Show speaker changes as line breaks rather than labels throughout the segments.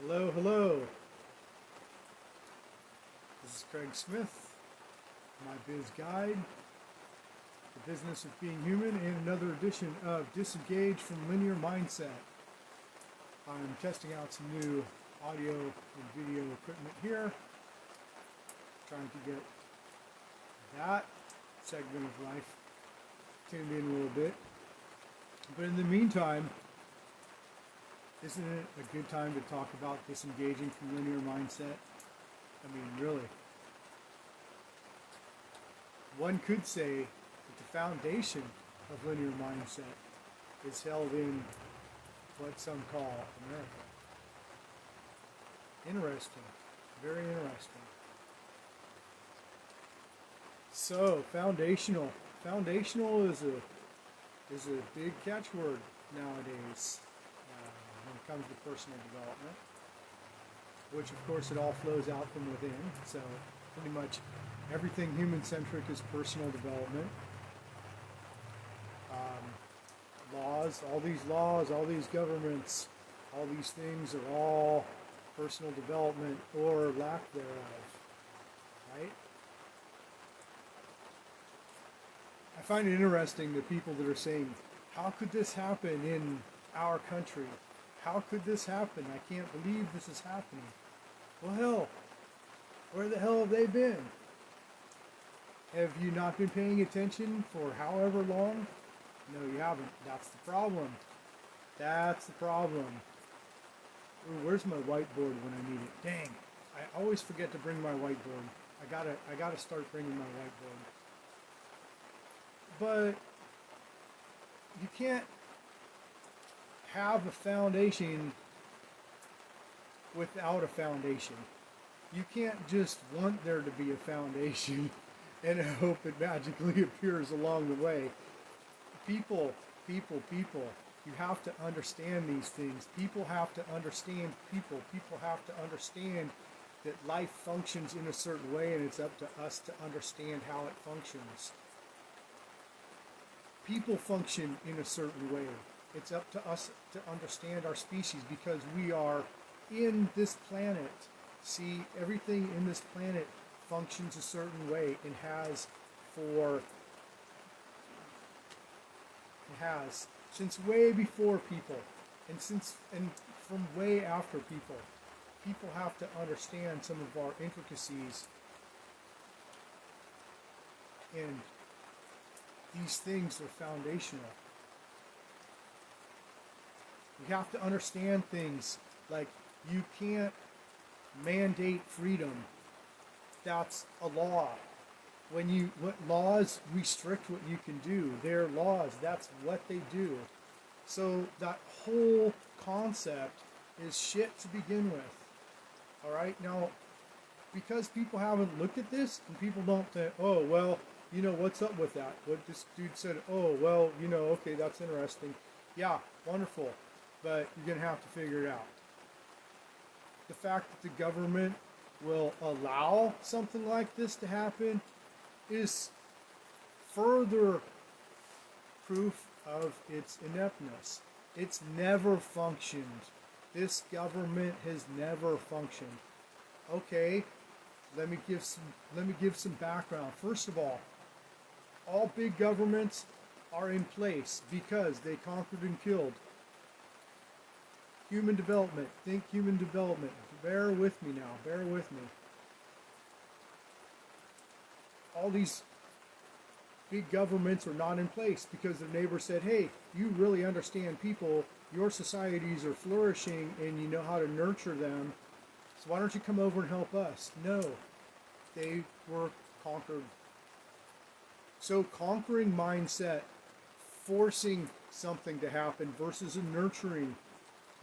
Hello, hello. This is Kraig Smyth, MyBizGuide, the business of being human, and another edition of Disengage from Linear Mindset. I'm testing out some new audio and video equipment here, trying to get that segment of life tuned in a little bit. But in the meantime, isn't it a good time to talk about disengaging from linear mindset? I mean, really. One could say that the foundation of linear mindset is held in what some call America. Interesting. Very interesting. So, foundational. Foundational is a big catchword nowadays. When it comes to personal development, which of course it all flows out from within. So pretty much everything human-centric is personal development. Laws, all these governments, all these things are all personal development or lack thereof, right? I find it interesting that people that are saying, how could this happen in our country? How could this happen? I can't believe this is happening. Well, hell, where the hell have they been? Have you not been paying attention for however long? No, you haven't. That's the problem. That's the problem. Ooh, where's my whiteboard when I need it? Dang, I always forget to bring my whiteboard. I gotta start bringing my whiteboard. But you can't have a foundation without a foundation. You can't just want there to be a foundation and hope it magically appears along the way. People. You have to understand these things. People have to understand people. People have to understand that life functions in a certain way, and it's up to us to understand how it functions. People function in a certain way. It's up to us to understand our species because we are in this planet. See, everything in this planet functions a certain way and has since way before people and from way after people. People have to understand some of our intricacies, and these things are foundational. You have to understand things like you can't mandate freedom. That's a law. What laws restrict what you can do. They're laws. That's what they do. So that whole concept is shit to begin with. All right? Now, because people haven't looked at this and people don't think, oh, well, what's up with that? What this dude said, oh, well, okay, that's interesting. Yeah, wonderful. But you're going to have to figure it out. The fact that the government will allow something like this to happen is further proof of its ineptness. It's never functioned. This government has never functioned. Okay, let me give some background. First of all big governments are in place because they conquered and killed. Human development. Think human development. Bear with me now. Bear with me. All these big governments are not in place because their neighbor said, hey, you really understand people. Your societies are flourishing and you know how to nurture them. So why don't you come over and help us? No. They were conquered. So conquering mindset, forcing something to happen versus a nurturing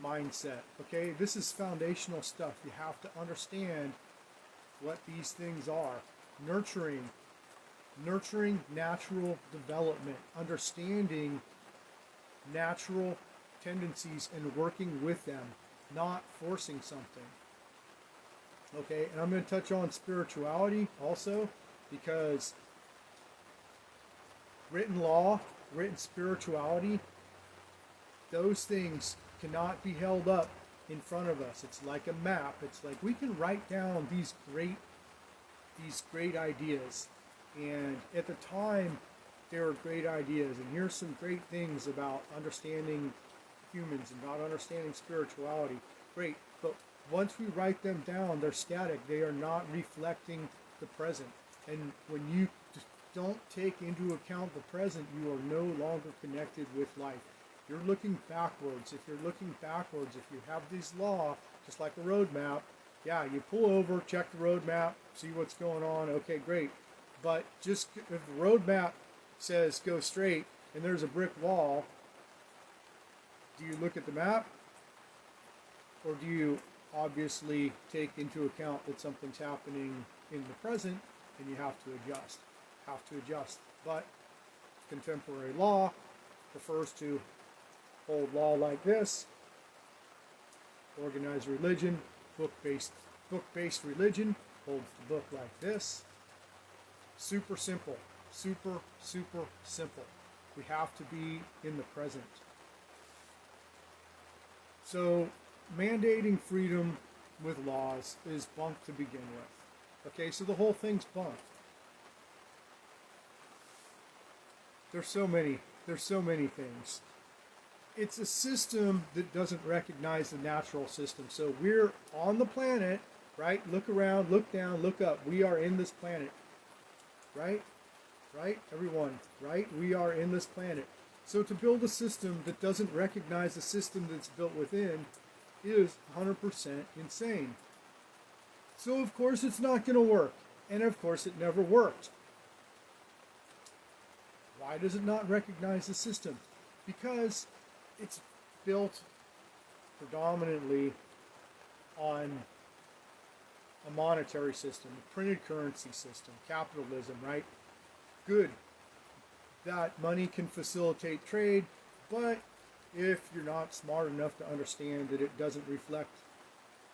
mindset. Okay, this is foundational stuff. You have to understand what these things are. Nurturing natural development, understanding natural tendencies and working with them, not forcing something. Okay, and I'm going to touch on spirituality also, because written law, written spirituality, those things cannot be held up in front of us. It's like a map. It's like we can write down these great ideas. And at the time, they were great ideas. And here's some great things about understanding humans and about understanding spirituality. Great. But once we write them down, they're static. They are not reflecting the present. And when you don't take into account the present, you are no longer connected with life. You're looking backwards. If you're looking backwards, if you have these laws, just like a road map, yeah, you pull over, check the road map, see what's going on, okay, great. But just if the road map says go straight and there's a brick wall, do you look at the map? Or do you obviously take into account that something's happening in the present and you have to adjust? But contemporary law refers to old law like this, organized religion, book-based religion holds the book like this. Super simple, super simple. We have to be in the present. So mandating freedom with laws is bunk to begin with. Okay, so the whole thing's bunk. There's so many things. It's a system that doesn't recognize the natural system. So we're on the planet, right? Look around, look down, look up. We are in this planet, right? Right? Everyone, right? We are in this planet. So to build a system that doesn't recognize the system that's built within is 100% insane. So of course it's not going to work. And of course it never worked. Why does it not recognize the system? Because it's built predominantly on a monetary system, a printed currency system, capitalism, right? Good. That money can facilitate trade, but if you're not smart enough to understand that it doesn't reflect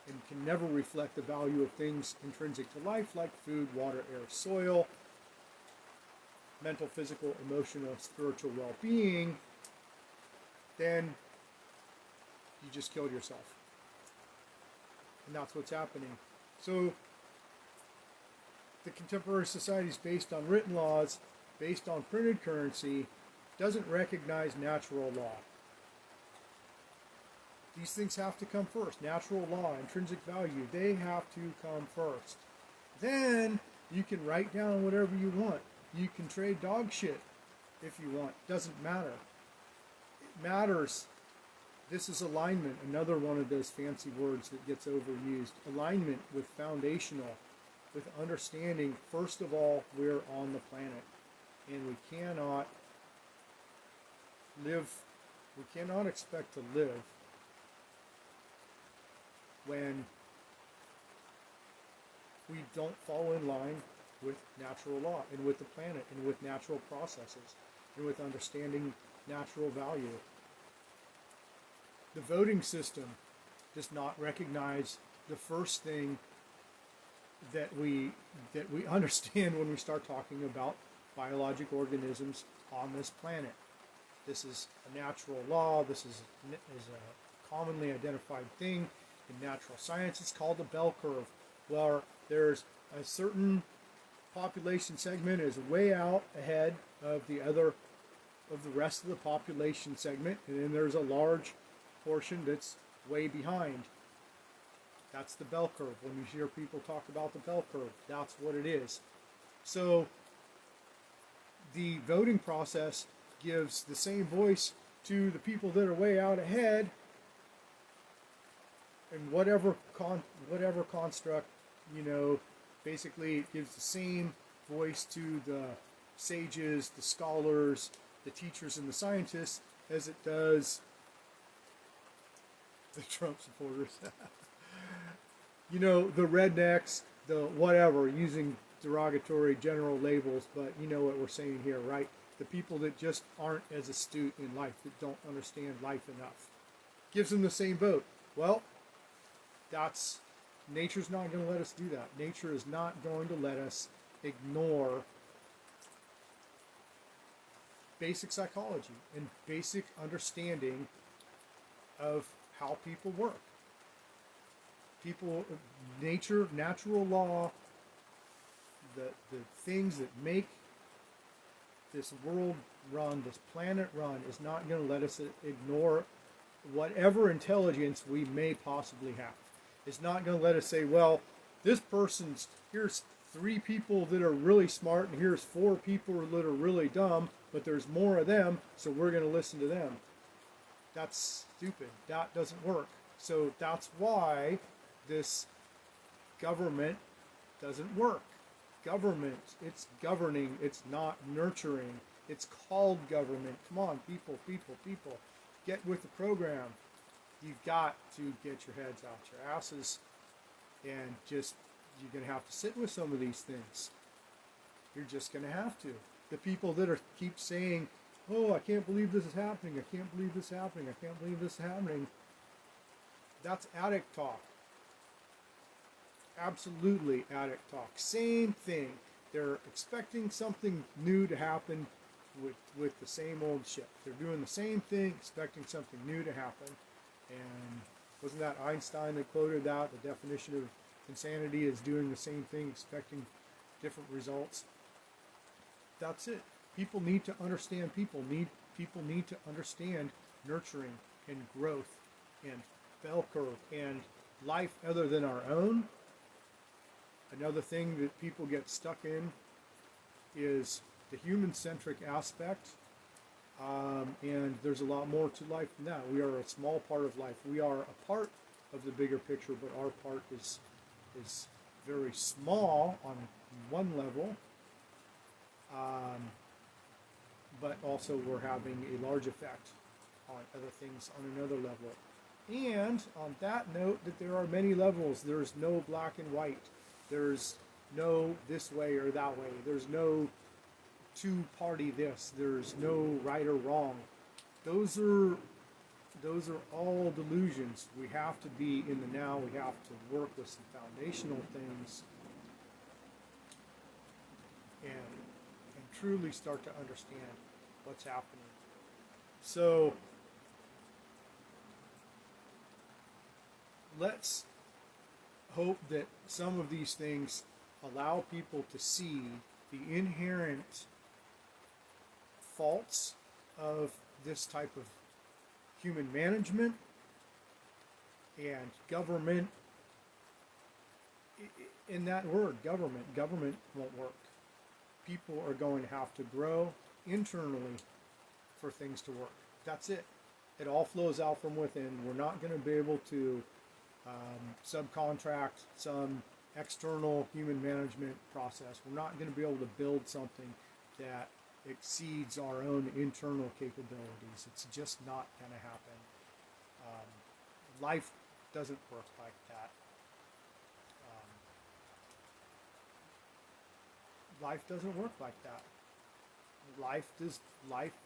and can never reflect the value of things intrinsic to life, like food, water, air, soil, mental, physical, emotional, spiritual well-being, then you just killed yourself. And that's what's happening. So the contemporary society is based on written laws, based on printed currency, doesn't recognize natural law. These things have to come first. Natural law, intrinsic value, they have to come first. Then you can write down whatever you want. You can trade dog shit if you want. Doesn't matter. It matters. This is alignment, another one of those fancy words that gets overused. Alignment with foundational, with understanding, first of all, we're on the planet. And we cannot expect to live when we don't fall in line with natural law and with the planet and with natural processes and with understanding natural value. The voting system does not recognize the first thing that we understand when we start talking about biologic organisms on this planet. This is a natural law. This is a commonly identified thing in natural science. It's called the bell curve, where there's a certain population segment is way out ahead of the rest of the population segment, and then there's a large portion that's way behind. That's the bell curve. When you hear people talk about the bell curve, that's what it is. So the voting process gives the same voice to the people that are way out ahead, and whatever construct, basically it gives the same voice to the sages, the scholars, the teachers, and the scientists as it does the Trump supporters. The rednecks, the whatever, using derogatory general labels, but you know what we're saying here, right? The people that just aren't as astute in life, that don't understand life enough. Gives them the same vote. Well, nature's not going to let us do that. Nature is not going to let us ignore basic psychology and basic understanding of how people work. People, nature, natural law, the things that make this world run, this planet run, is not going to let us ignore whatever intelligence we may possibly have. It's not going to let us say, well, this person's, here's 3 people that are really smart and here's 4 people that are really dumb, but there's more of them, so we're going to listen to them. That's stupid. That doesn't work. So that's why this government doesn't work. Government, it's governing, it's not nurturing. It's called government. Come on, people. Get with the program. You've got to get your heads out your asses, and just, you're going to have to sit with some of these things. You're just going to have to. The people that are keep saying, oh, I can't believe this is happening, I can't believe this is happening, I can't believe this is happening, that's addict talk. Absolutely addict talk. Same thing. They're expecting something new to happen with the same old shit. They're doing the same thing, expecting something new to happen. And wasn't that Einstein that quoted that? The definition of insanity is doing the same thing, expecting different results. That's it. People need to understand people need to understand nurturing and growth and bell curve and life other than our own. Another thing that people get stuck in is the human-centric aspect, and there's a lot more to life than that. We are a small part of life. We are a part of the bigger picture, but our part is very small on one level, but also we're having a large effect on other things on another level. And on that note, that there are many levels. There's no black and white. There's no this way or that way. There's no two-party this. There's no right or wrong. Those are all delusions. We have to be in the now. We have to work with some foundational things and truly start to understand what's happening. So let's hope that some of these things allow people to see the inherent faults of this type of human management and government. In that word, government won't work. People are going to have to grow internally for things to work. That's it. It all flows out from within. We're not going to be able to subcontract some external human management process. We're not going to be able to build something that exceeds our own internal capabilities. It's just not going to happen. Life doesn't work like that. Life doesn't work like that. Life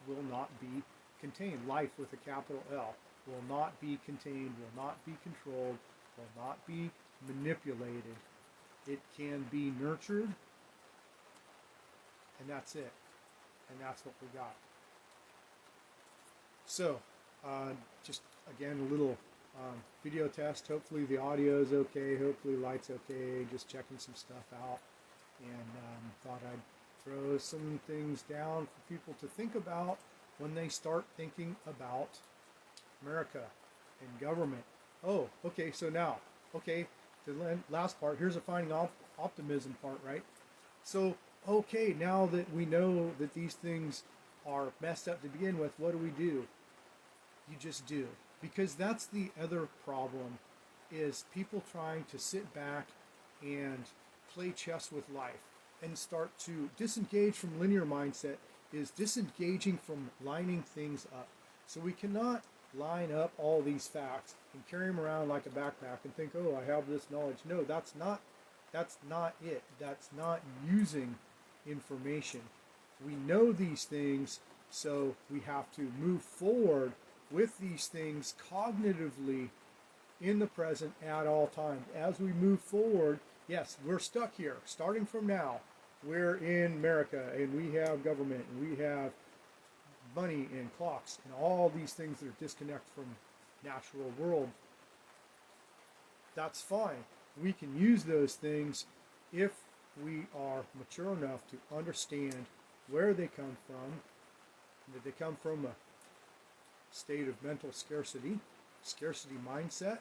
will not be contained. Life with a capital L will not be contained, will not be controlled, will not be manipulated. It can be nurtured, and that's it. And that's what we got. So, just again, a little video test. Hopefully the audio is okay. Hopefully light's okay. Just checking some stuff out. And thought I'd throw some things down for people to think about when they start thinking about America and government. Oh, okay, so now, okay, the last part, here's a finding optimism part, right? So, okay, now that we know that these things are messed up to begin with, what do? You just do. Because that's the other problem, is people trying to sit back and play chess with life and start to disengage from linear mindset is disengaging from lining things up. So we cannot line up all these facts and carry them around like a backpack and think, oh, I have this knowledge. No, that's not it. That's not using information. We know these things, so we have to move forward with these things cognitively in the present at all times. As we move forward, yes, we're stuck here. Starting from now, we're in America, and we have government, and we have money and clocks, and all these things that are disconnected from natural world. That's fine. We can use those things if we are mature enough to understand where they come from, that they come from a state of mental scarcity mindset.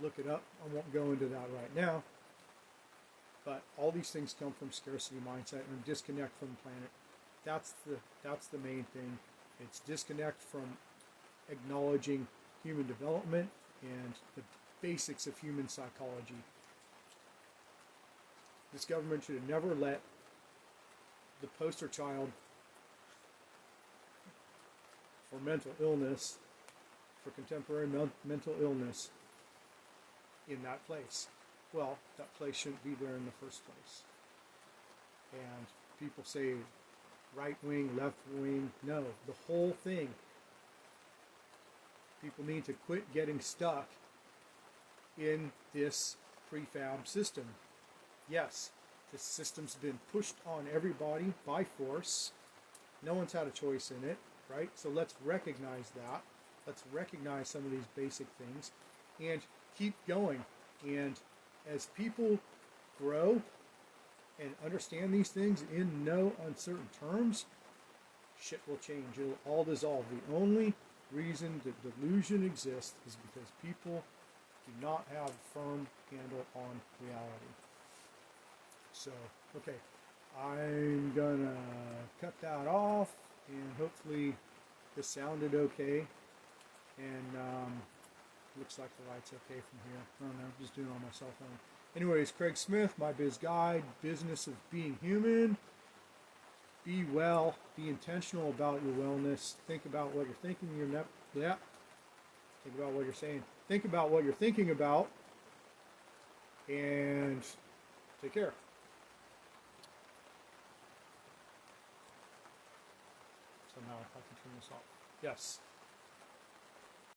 Look it up. I won't go into that right now. But all these things come from scarcity mindset and a disconnect from the planet. That's the main thing. It's disconnect from acknowledging human development and the basics of human psychology. This government should have never let the poster child for mental illness, for contemporary mental illness, in that place. Well, that place shouldn't be there in the first place. And people say right wing, left wing. No, the whole thing. People need to quit getting stuck in this prefab system. Yes, this system's been pushed on everybody by force. No one's had a choice in it, right? So let's recognize that. Let's recognize some of these basic things and keep going. And as people grow and understand these things in no uncertain terms, shit will change. It'll all dissolve. The only reason that delusion exists is because people do not have a firm handle on reality. So, okay, I'm gonna cut that off, and hopefully this sounded okay. And looks like the light's okay from here. I don't know, I'm just doing it on my cell phone. Anyways, Kraig Smyth, MyBizGuide, Business of Being Human. Be well, be intentional about your wellness. Think about what you're thinking. Think about what you're saying. Think about what you're thinking about, and take care. Somehow I can turn this off. Yes.